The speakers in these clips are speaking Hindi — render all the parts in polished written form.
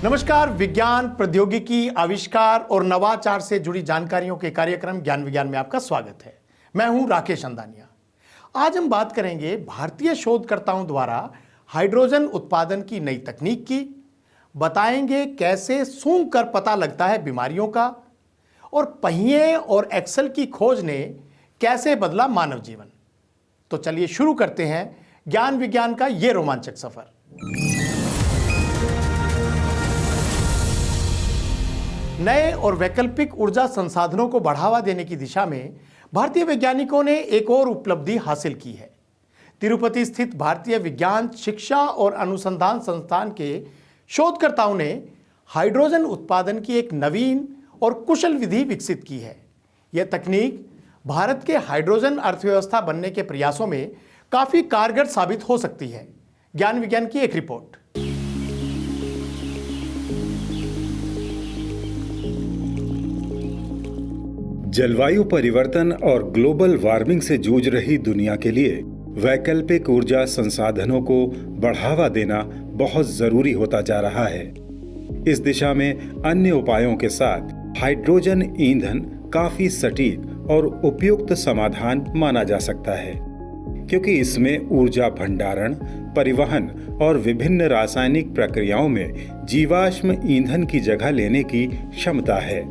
नमस्कार। विज्ञान, प्रौद्योगिकी, आविष्कार और नवाचार से जुड़ी जानकारियों के कार्यक्रम ज्ञान विज्ञान में आपका स्वागत है। मैं हूं राकेश अंदानिया। आज हम बात करेंगे भारतीय शोधकर्ताओं द्वारा हाइड्रोजन उत्पादन की नई तकनीक की, बताएंगे कैसे सूंघ कर पता लगता है बीमारियों का, और पहिए और एक्सेल की खोज ने कैसे बदला मानव जीवन। तो चलिए शुरू करते हैं ज्ञान विज्ञान का ये रोमांचक सफर। नए और वैकल्पिक ऊर्जा संसाधनों को बढ़ावा देने की दिशा में भारतीय वैज्ञानिकों ने एक और उपलब्धि हासिल की है। तिरुपति स्थित भारतीय विज्ञान शिक्षा और अनुसंधान संस्थान के शोधकर्ताओं ने हाइड्रोजन उत्पादन की एक नवीन और कुशल विधि विकसित की है। यह तकनीक भारत के हाइड्रोजन अर्थव्यवस्था बनने के प्रयासों में काफी कारगर साबित हो सकती है। ज्ञान विज्ञान की एक रिपोर्ट। जलवायु परिवर्तन और ग्लोबल वार्मिंग से जूझ रही दुनिया के लिए वैकल्पिक ऊर्जा संसाधनों को बढ़ावा देना बहुत जरूरी होता जा रहा है। इस दिशा में अन्य उपायों के साथ हाइड्रोजन ईंधन काफी सटीक और उपयुक्त समाधान माना जा सकता है, क्योंकि इसमें ऊर्जा भंडारण, परिवहन और विभिन्न रासायनिक प्रक्रियाओं में जीवाश्म ईंधन की जगह लेने की क्षमता है।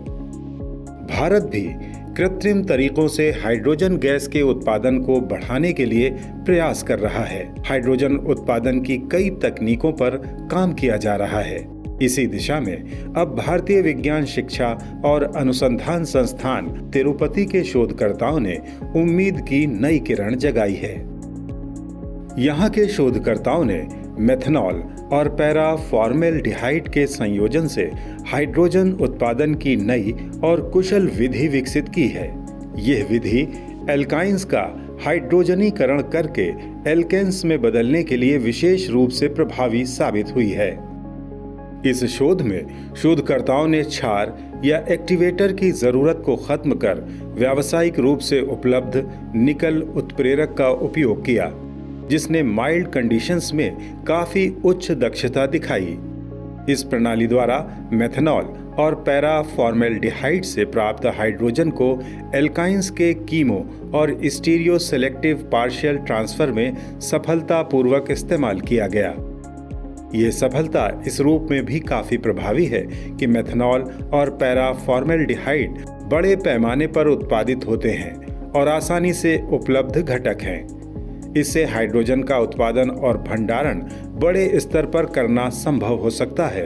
भारत भी कृत्रिम तरीकों से हाइड्रोजन गैस के उत्पादन को बढ़ाने के लिए प्रयास कर रहा है। हाइड्रोजन उत्पादन की कई तकनीकों पर काम किया जा रहा है। इसी दिशा में अब भारतीय विज्ञान शिक्षा और अनुसंधान संस्थान तिरुपति के शोधकर्ताओं ने उम्मीद की नई किरण जगाई है। यहाँ के शोधकर्ताओं ने मेथनॉल और पैरा फॉर्मेल्डिहाइड के संयोजन से हाइड्रोजन उत्पादन की नई और कुशल विधि विकसित की है। यह विधि एल्काइंस का हाइड्रोजनीकरण करके एल्केन्स में बदलने के लिए विशेष रूप से प्रभावी साबित हुई है। इस शोध में शोधकर्ताओं ने क्षार या एक्टिवेटर की जरूरत को खत्म कर व्यावसायिक रूप से उपलब्ध निकल उत्प्रेरक का उपयोग किया, जिसने माइल्ड कंडीशंस में काफी उच्च दक्षता दिखाई। इस प्रणाली द्वारा मेथनॉल और पैरा फॉर्मेल्डिहाइड से प्राप्त हाइड्रोजन को एल्काइंस के कीमो और स्टीरियो सेलेक्टिव पार्शियल ट्रांसफर में सफलतापूर्वक इस्तेमाल किया गया। ये सफलता इस रूप में भी काफी प्रभावी है कि मेथनॉल और पैरा फॉर्मेल्डिहाइड बड़े पैमाने पर उत्पादित होते हैं और आसानी से उपलब्ध घटक हैं। इससे हाइड्रोजन का उत्पादन और भंडारण बड़े स्तर पर करना संभव हो सकता है।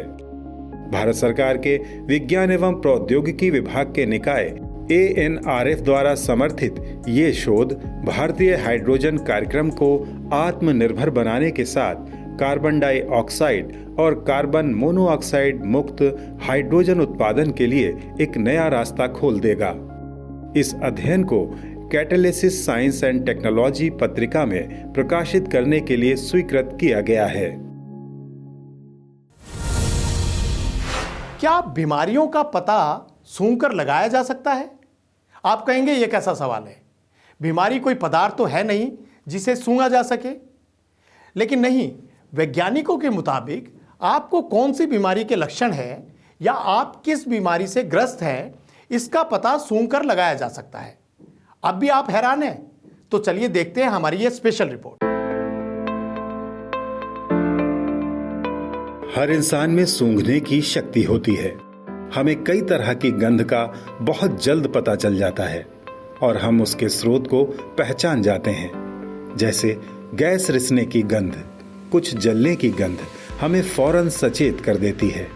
भारत सरकार के विज्ञान एवं प्रौद्योगिकी विभाग के निकाय ANRF द्वारा समर्थित ये शोध भारतीय हाइड्रोजन कार्यक्रम को आत्मनिर्भर बनाने के साथ कार्बन डाइऑक्साइड और कार्बन मोनोऑक्साइड मुक्त हाइड्रोजन उत्पादन के लिए एक नया रास्ता खोल देगा। इस अध्ययन को कैटालिसिस साइंस एंड टेक्नोलॉजी पत्रिका में प्रकाशित करने के लिए स्वीकृत किया गया है। क्या बीमारियों का पता सूंघकर लगाया जा सकता है? आप कहेंगे यह कैसा सवाल है, बीमारी कोई पदार्थ तो है नहीं जिसे सूंघा जा सके। लेकिन नहीं, वैज्ञानिकों के मुताबिक आपको कौन सी बीमारी के लक्षण है या आप किस बीमारी से ग्रस्त हैं, इसका पता सूंघकर लगाया जा सकता है। अब भी आप हैरान हैं? तो चलिए देखते हैं हमारी ये स्पेशल रिपोर्ट। हर इंसान में सूंघने की शक्ति होती है। हमें कई तरह की गंध का बहुत जल्द पता चल जाता है और हम उसके स्रोत को पहचान जाते हैं। जैसे गैस रिसने की गंध, कुछ जलने की गंध हमें फौरन सचेत कर देती है।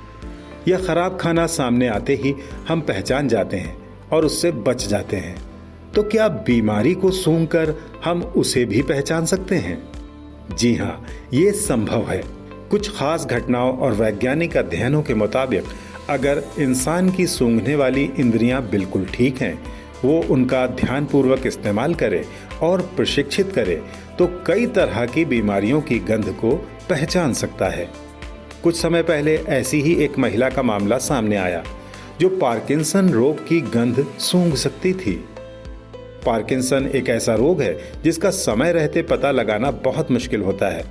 यह खराब खाना सामने आते ही हम पहचान जाते हैं और उससे बच जाते हैं। तो क्या बीमारी को सूंघकर हम उसे भी पहचान सकते हैं? जी हाँ, ये संभव है। कुछ खास घटनाओं और वैज्ञानिक अध्ययनों के मुताबिक अगर इंसान की सूंघने वाली इंद्रियां बिल्कुल ठीक हैं, वो उनका ध्यानपूर्वक इस्तेमाल करे और प्रशिक्षित करे, तो कई तरह की बीमारियों की गंध को पहचान सकता है। कुछ समय पहले ऐसी ही एक महिला का मामला सामने आया जो पार्किंसन रोग की गंध सूंघ सकती थी। पार्किंसन एक ऐसा रोग है जिसका समय रहते पता लगाना बहुत मुश्किल होता है।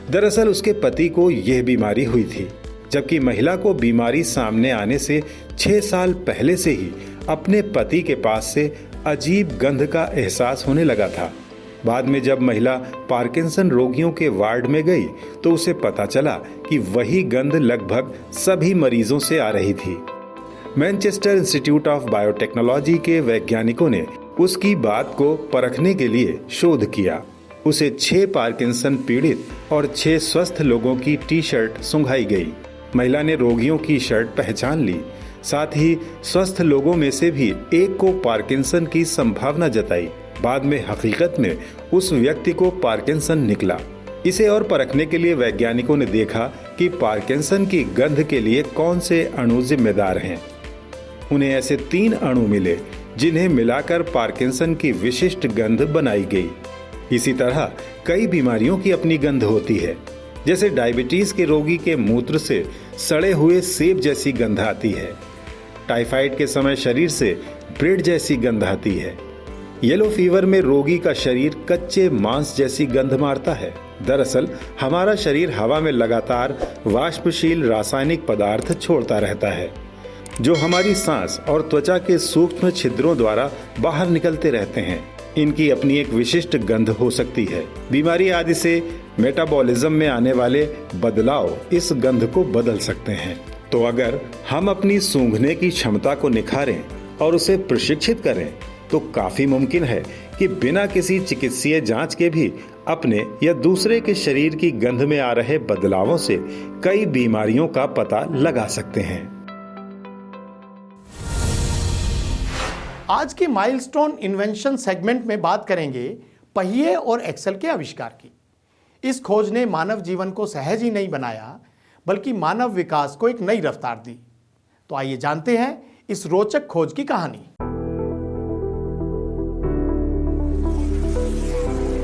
दरअसल उसके पति को यह बीमारी हुई थी। जबकि महिला को बीमारी सामने आने से 6 साल पहले से ही अपने पति के पास से अजीब गंध का एहसास होने लगा था। बाद में जब महिला पार्किंसन रोगियों के वार्ड में गई तो उसे पता चला कि वही गंध लगभग सभी मरीजों से आ रही थी। मैनचेस्टर इंस्टीट्यूट ऑफ बायोटेक्नोलॉजी के वैज्ञानिकों ने उसकी बात को परखने के लिए शोध किया। उसे 6 पार्किंसन पीड़ित और 6 स्वस्थ लोगों की टी-शर्ट सुंघाई गई। महिला ने रोगियों की शर्ट पहचान ली, साथ ही स्वस्थ लोगों में से भी एक को पार्किंसन की संभावना जताई। बाद में हकीकत में उस व्यक्ति को पार्किंसन निकला। इसे और परखने के लिए वैज्ञानिकों ने देखा कि पार्किंसन की गंध के लिए कौन से अणु जिम्मेदार हैं। उन्हें ऐसे 3 अणु मिले जिन्हें मिलाकर पार्किंसन की विशिष्ट गंध बनाई गई। इसी तरह कई बीमारियों की अपनी गंध होती है। जैसे डायबिटीज के रोगी के मूत्र से सड़े हुए सेब जैसी गंध आती है। टाइफाइड के समय शरीर से ब्रेड जैसी गंध आती है। येलो फीवर में रोगी का शरीर कच्चे मांस जैसी गंध मारता है। दरअसल हमारा शरीर हवा में लगातार वाष्पशील रासायनिक पदार्थ छोड़ता रहता है, जो हमारी सांस और त्वचा के सूक्ष्म छिद्रों द्वारा बाहर निकलते रहते हैं। इनकी अपनी एक विशिष्ट गंध हो सकती है। बीमारी आदि से मेटाबॉलिज्म में आने वाले बदलाव इस गंध को बदल सकते हैं। तो अगर हम अपनी सूंघने की क्षमता को निखारें और उसे प्रशिक्षित करें तो काफी मुमकिन है कि बिना किसी चिकित्सीय जांच के भी अपने या दूसरे के शरीर की गंध में आ रहे बदलावों से कई बीमारियों का पता लगा सकते हैं। आज के माइलस्टोन इन्वेंशन सेगमेंट में बात करेंगे पहिए और एक्सेल के आविष्कार की। इस खोज ने मानव जीवन को सहज ही नहीं बनाया, बल्कि मानव विकास को एक नई रफ्तार दी। तो आइए जानते हैं इस रोचक खोज की कहानी।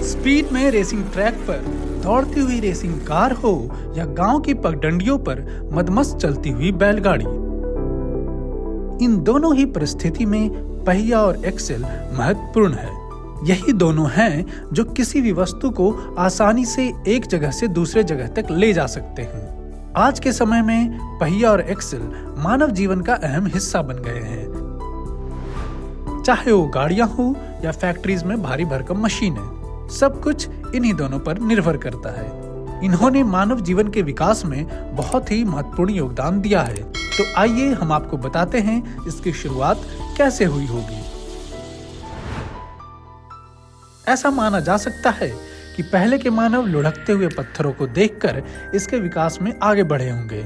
स्पीड में रेसिंग ट्रैक पर दौड़ती हुई रेसिंग कार हो या गांव की पगडंडियों पर मदमस्त चलती हुई बैलगाड़ी, इन दोनों ही परिस्थिति में पहिया और एक्सेल महत्वपूर्ण है। यही दोनों हैं जो किसी भी वस्तु को आसानी से एक जगह से दूसरे जगह तक ले जा सकते हैं। आज के समय में पहिया और एक्सेल मानव जीवन का अहम हिस्सा बन गए हैं, चाहे वो गाड़ियां हो या फैक्ट्रीज में भारी भरकम मशीनें। सब कुछ इन्हीं दोनों पर निर्भर करता है। इन्होंने मानव जीवन के विकास में बहुत ही महत्वपूर्ण योगदान दिया है। तो आइए हम आपको बताते हैं इसकी शुरुआत कैसे हुई होगी। ऐसा माना जा सकता है कि पहले के मानव लुढ़कते हुए पत्थरों को देखकर इसके विकास में आगे बढ़े होंगे।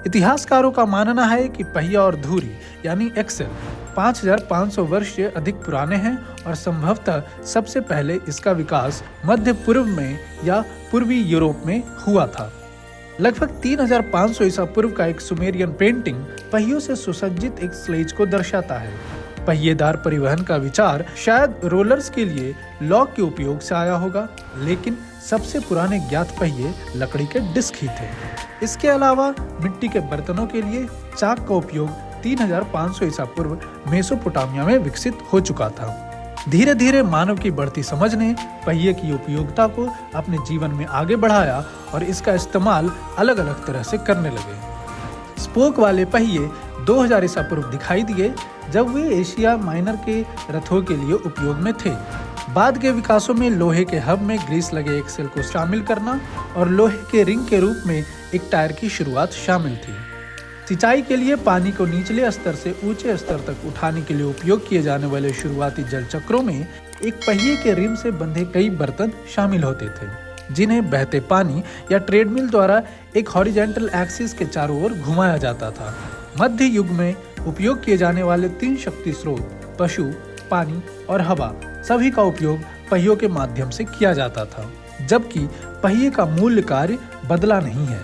इतिहासकारों का मानना है कि पहिया और धुरी यानी एक्सेल 5500 वर्ष से अधिक पुराने हैं और संभवतः सबसे पहले इसका विकास मध्य पूर्व में या पूर्वी यूरोप में हुआ था। लगभग 3500 ईसा पूर्व का एक सुमेरियन पेंटिंग पहियों से सुसज्जित एक स्लेज को दर्शाता है। पहिएदार परिवहन का विचार शायद रोलर्स के लिए लॉक के उपयोग से आया होगा, लेकिन सबसे पुराने ज्ञात पहिए लकड़ी के डिस्क ही थे। इसके अलावा मिट्टी के बर्तनों के लिए चाक का उपयोग 3500 ईसा पूर्व मेसोपोटामिया में विकसित हो चुका था। धीरे धीरे मानव की बढ़ती समझ ने पहिए की उपयोगिता को अपने जीवन में आगे बढ़ाया और इसका इस्तेमाल अलग अलग तरह से करने लगे। स्पोक वाले पहिए 2000 ईसा पूर्व दिखाई दिए, जब वे एशिया माइनर के रथों के लिए उपयोग में थे। बाद के विकासों में लोहे के हब में ग्रीस लगे एक्सेल को शामिल करना और लोहे के रिंग के रूप में एक टायर की शुरुआत शामिल थी। सिंचाई के लिए पानी को निचले स्तर से ऊंचे स्तर तक उठाने के लिए उपयोग किए जाने वाले शुरुआती जल चक्रों में एक पहिए के रिम से बंधे कई बर्तन शामिल होते थे, जिन्हें बहते पानी या ट्रेडमिल द्वारा एक हॉरिजॉन्टल एक्सिस के चारों ओर घुमाया जाता था। मध्य युग में उपयोग किए जाने वाले 3 शक्ति स्रोत पशु, पानी और हवा सभी का उपयोग पहियों के माध्यम से किया जाता था, जबकि पहिए का मूल कार्य बदला नहीं है।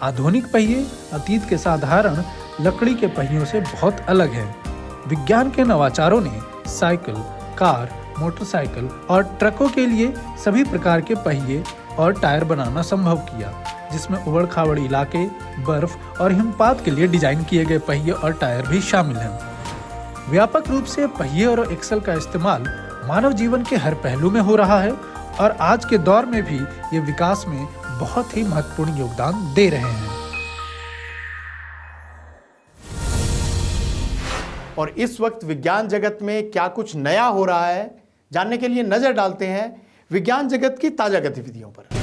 आधुनिक पहिए अतीत के साधारण लकड़ी के पहियों से बहुत अलग हैं। विज्ञान के नवाचारों ने साइकिल, कार, मोटरसाइकिल और ट्रकों के लिए सभी प्रकार के पहिए और टायर बनाना संभव किया, जिसमें उबड़-खाबड़ इलाके, बर्फ और हिमपात के लिए डिजाइन किए गए पहिए और टायर भी शामिल हैं। व्यापक रूप से पहिए और एक्सेल का इस्तेमाल मानव जीवन के हर पहलू में हो रहा है और आज के दौर में भी ये विकास में बहुत ही महत्वपूर्ण योगदान दे रहे हैं। और इस वक्त विज्ञान जगत में क्या कुछ नया हो रहा है, जानने के लिए नजर डालते हैं विज्ञान जगत की ताजा गतिविधियों पर।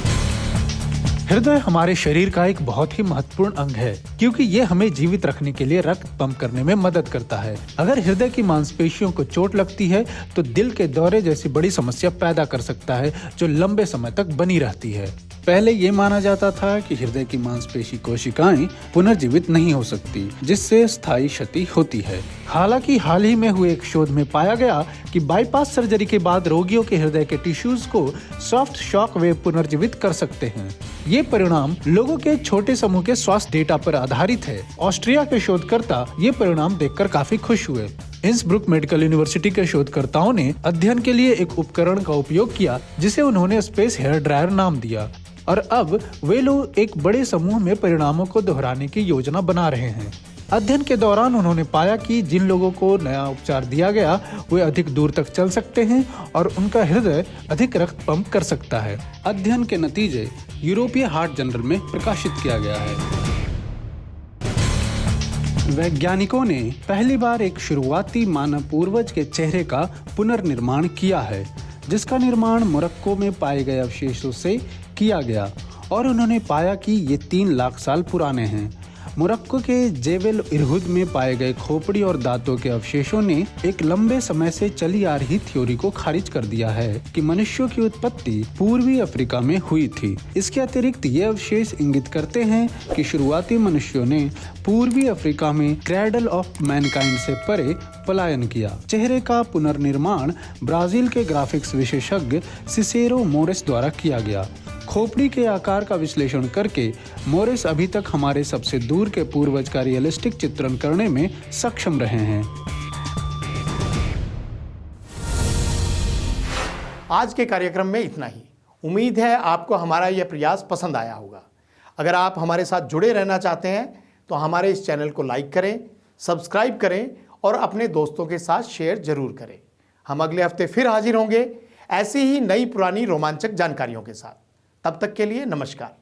हृदय हमारे शरीर का एक बहुत ही महत्वपूर्ण अंग है, क्योंकि ये हमें जीवित रखने के लिए रक्त पंप करने में मदद करता है। अगर हृदय की मांसपेशियों को चोट लगती है तो दिल के दौरे जैसी बड़ी समस्या पैदा कर सकता है, जो लंबे समय तक बनी रहती है। पहले ये माना जाता था कि हृदय की मांसपेशी कोशिकाएं पुनर्जीवित नहीं हो सकती, जिससे स्थायी क्षति होती है। हालांकि हाल ही में हुए एक शोध में पाया गया कि बाईपास सर्जरी के बाद रोगियों के हृदय के टिश्यूज को सॉफ्ट शॉक वेव पुनर्जीवित कर सकते हैं। ये परिणाम लोगों के छोटे समूह के स्वास्थ्य डेटा पर आधारित है। ऑस्ट्रिया के शोधकर्ता ये परिणाम देखकर काफी खुश हुए। इंसब्रुक मेडिकल यूनिवर्सिटी के शोधकर्ताओं ने अध्ययन के लिए एक उपकरण का उपयोग किया, जिसे उन्होंने स्पेस हेयर ड्रायर नाम दिया, और अब वे लोग एक बड़े समूह में परिणामों को दोहराने की योजना बना रहे हैं। अध्ययन के दौरान उन्होंने पाया कि जिन लोगों को नया उपचार दिया गया वे अधिक दूर तक चल सकते हैं और उनका हृदय अधिक रक्त पंप कर सकता है। अध्ययन के नतीजे यूरोपीय हार्ट जर्नल में प्रकाशित किया गया है। वैज्ञानिकों ने पहली बार एक शुरुआती मानव पूर्वज के चेहरे का पुनर्निर्माण किया है, जिसका निर्माण मोरक्को में पाए गए अवशेषों से किया गया, और उन्होंने पाया कि ये 3 लाख साल पुराने हैं। मोरक्को के जेबेल इरहुद में पाए गए खोपड़ी और दांतों के अवशेषों ने एक लंबे समय से चली आ रही थ्योरी को खारिज कर दिया है कि मनुष्यों की उत्पत्ति पूर्वी अफ्रीका में हुई थी। इसके अतिरिक्त ये अवशेष इंगित करते हैं कि शुरुआती मनुष्यों ने पूर्वी अफ्रीका में क्रैडल ऑफ मैनकाइंड से परे पलायन किया। चेहरे का पुनर्निर्माण ब्राजील के ग्राफिक्स विशेषज्ञ सिसेरो मोरेस द्वारा किया गया। खोपड़ी के आकार का विश्लेषण करके मोरेस अभी तक हमारे सबसे दूर के पूर्वज का रियलिस्टिक चित्रण करने में सक्षम रहे हैं। आज के कार्यक्रम में इतना ही। उम्मीद है आपको हमारा यह प्रयास पसंद आया होगा। अगर आप हमारे साथ जुड़े रहना चाहते हैं तो हमारे इस चैनल को लाइक करें, सब्सक्राइब करें और अपने दोस्तों के साथ शेयर जरूर करें। हम अगले हफ्ते फिर हाजिर होंगे ऐसी ही नई पुरानी रोमांचक जानकारियों के साथ। तब तक के लिए नमस्कार।